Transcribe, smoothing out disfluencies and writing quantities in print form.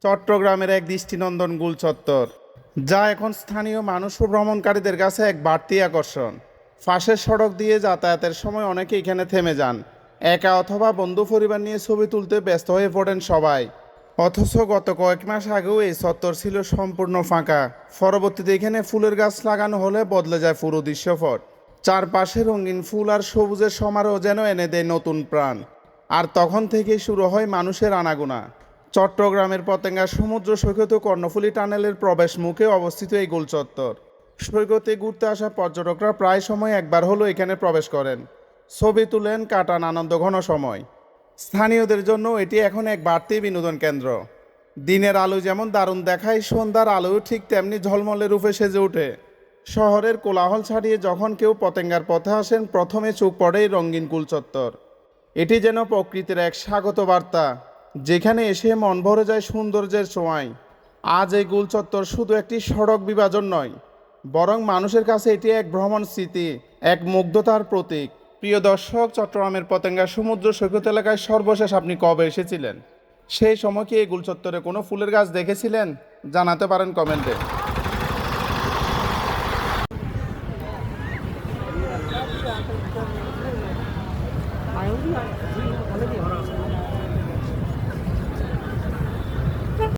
চট্টগ্রামের এক দৃষ্টিনন্দন গুল চত্বর, যা এখন স্থানীয় মানুষ ও ভ্রমণকারীদের কাছে এক বাড়তি আকর্ষণ। পাশের সড়ক দিয়ে যাতায়াতের সময় অনেকে এখানে থেমে যান, একা অথবা বন্ধু পরিবার নিয়ে ছবি তুলতে ব্যস্ত হয়ে পড়েন সবাই। অথচ গত কয়েক মাস আগেও এই চত্বর ছিল সম্পূর্ণ ফাঁকা। পরবর্তীতে এখানে ফুলের গাছ লাগানো হলে বদলে যায় পুরো দৃশ্যপট। চারপাশে রঙিন ফুল আর সবুজের সমারোহ যেন এনে দেয় নতুন প্রাণ। আর তখন থেকেই শুরু হয় মানুষের আনাগোনা। চট্টগ্রামের পতেঙ্গা সমুদ্র সৈকত ও কর্ণফুলী টানেলের প্রবেশ মুখে অবস্থিত এই গোল চত্বর। সৈকতে ঘুরতে আসা পর্যটকরা প্রায় সময় একবার হলেও এখানে প্রবেশ করেন, ছবি তুলেন, কাটান আনন্দঘন সময়। স্থানীয়দের জন্য এটি এখন এক বাড়তি বিনোদন কেন্দ্র। দিনের আলো যেমন দারুণ দেখায়, সন্ধ্যার আলোও ঠিক তেমনি ঝলমলে রূপে সেজে ওঠে। শহরের কোলাহল ছাড়িয়ে যখন কেউ পতেঙ্গার পথে আসেন, প্রথমে চোখ পড়ে এই রঙিন কুল চত্বর। এটি যেন প্রকৃতির এক স্বাগত বার্তা, যেখানে এসে মন ভরে যায় সৌন্দর্যের ছোঁয়ায়। আজ এই গোল চত্বর শুধু একটি সড়ক বিভাজন নয়, বরং মানুষের কাছে এটি এক ভ্রমণ স্মৃতি, এক মুগ্ধতার প্রতীক। প্রিয় দর্শক, চট্টগ্রামের পতেঙ্গা সমুদ্র সৈকত এলাকায় সর্বশেষ আপনি কবে এসেছিলেন? সেই সময় কি এই গোল চত্বরে কোনো ফুলের গাছ দেখেছিলেন? জানাতে পারেন কমেন্টে। 아니, 어디, 어디,